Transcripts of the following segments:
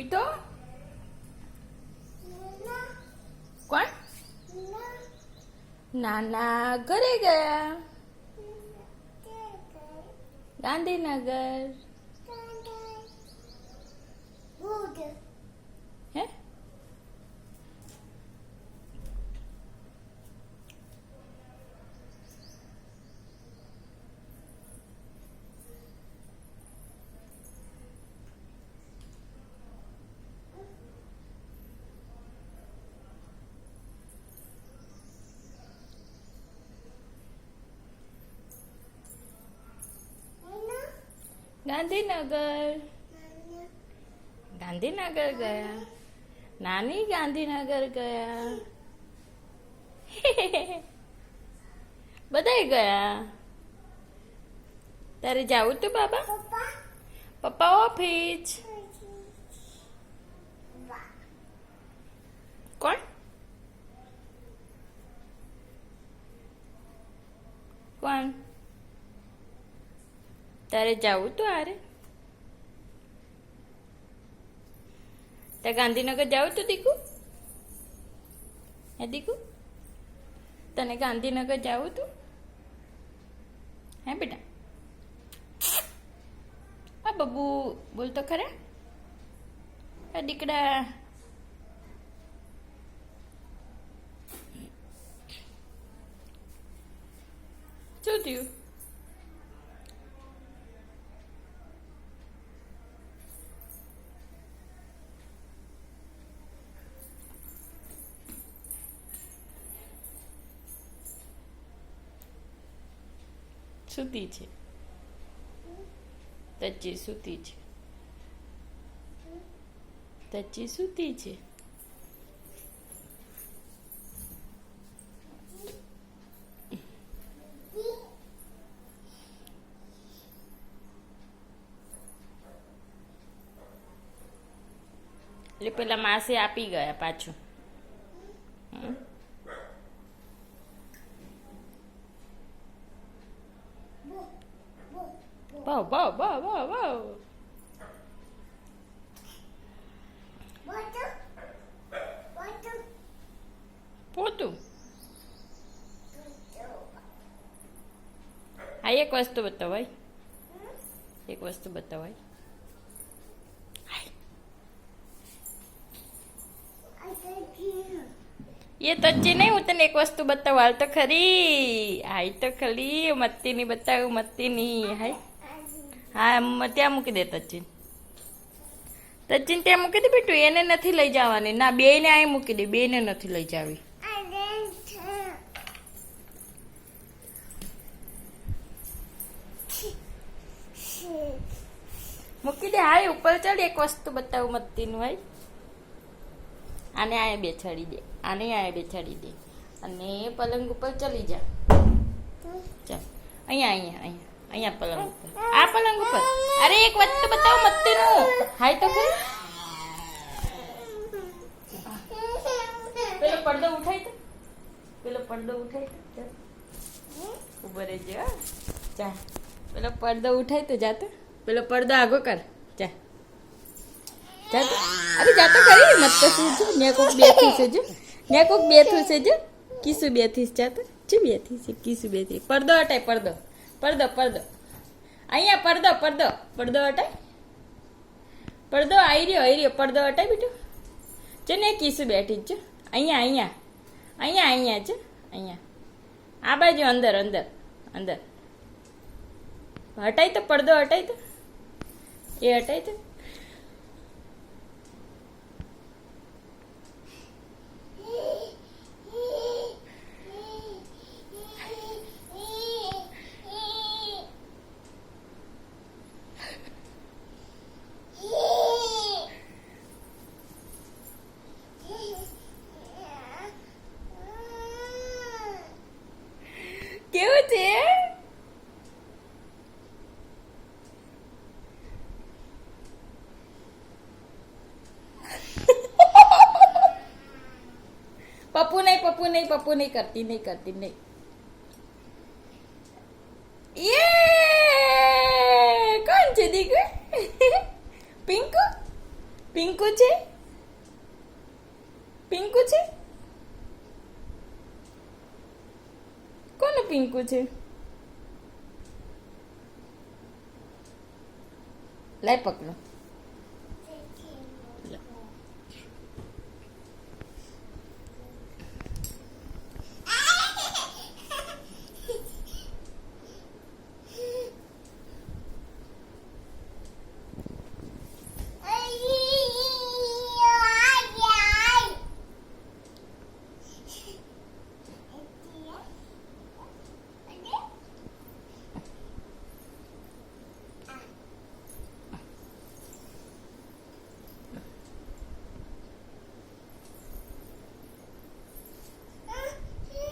ઉઠો. કોણ? નાના ઘરે ગયા. ગાંધીનગર. હે? ગાંધીનગર. ગાંધીનગર ગયા. નાની ગાંધીનગર ગયા. બધાય ગયા. તારે જાવું તું બાબા? પપ્પા ઓફિસ. કોણ? કોણ? તારે જાવું તું આરે? તારે ગાંધીનગર જાવું તું દીકુ? હે દીકુ? તને ગાંધીનગર જાવું તું? હે બેટા? આ બબુ બોલ તો ખરા. આ દીકડા શું થયું? સૂતી છે. તચ્ચી સૂતી છે. તચ્ચી સૂતી છે. એટલે પેલા માસે આપી ગયા પાછું. વાવ વાવ વાવ વાવ વાવ. પોતું. આ એક વસ્તુ બતાવાય. એક વસ્તુ બતાવાય. ये तच्ची नहीं, હું તને એક વસ્તુ બતાવું. હાલ તો ખરી. હાય તો ખરી. મત્તી ની બતાવું. મત્તી ની. હાય. હા ત્યાં મૂકી દે તચ્ચીન. તચ્ચીન ત્યાં મૂકી દે બેટું. એને નથી લઈ જવાની. ના, બે ને અહીં મૂકી દે. બે ને નથી લઈ જવી. મૂકી દે. હાય ઉપર ચડ. એક વસ્તુ બતાવું મત્તીનું. હાય આને આયા બેસાડી દે. આને આયા બેસાડી દે. અને પલંગ ઉપર ચલી જા. ચાલ અહીંયા અહીંયા અહીંયા અહીંયા પલંગ ઉપર. આ પલંગ ઉપર. અરે એક વસ્તુ બતાવો મત્તીનું. હાય તો ખરી. પેલો પડદો ઉઠાઈ તો. પેલો પડદો ઉઠાઈ તો. ઉભો રહેજે. ચા પેલો પડદો ઉઠાઈ તો જાતો. પેલો પડદો આગો કર. ચા જાતો. અરે જાતો ખરી. મત તો શું છે. ને કોક બેઠી છે જો. ને કોક બેઠું છે જો. કીસુ બેઠી છે. જાતો છે. બેઠી છે. કીસુ બેઠી. પડદો હટાય. પડદો પડદો પડદો. અહીંયા પડદો પડદો પડદો હટાય. પડદો આવી રહ્યો. પડદો હટાય બેટું. છે ને કીસુ બેઠી જ છે. અહીંયા અહીંયા અહીંયા અહીંયા છે. અહીંયા આ બાજુ અંદર અંદર અંદર. હટાય તો પડદો હટાય તો. એ હટાય તો. કેવું છે? પપ્પુ નહીં કરતી. નહીં કરતી. નહીં. કોણ છે દીકરી? પિંકુ. પિંકુ છે પિંકુ છે કોનું પિંકુ છે લાય પકડો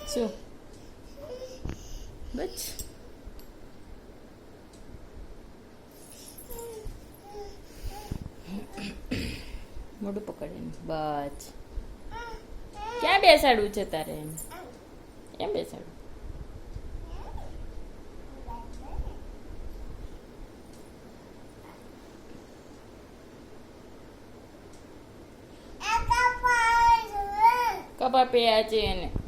શું બસ મોઢું પકડીને બસ ક્યાં બેસાડવું છે તારે એને એમ બેસાડવું કપા પે છે એને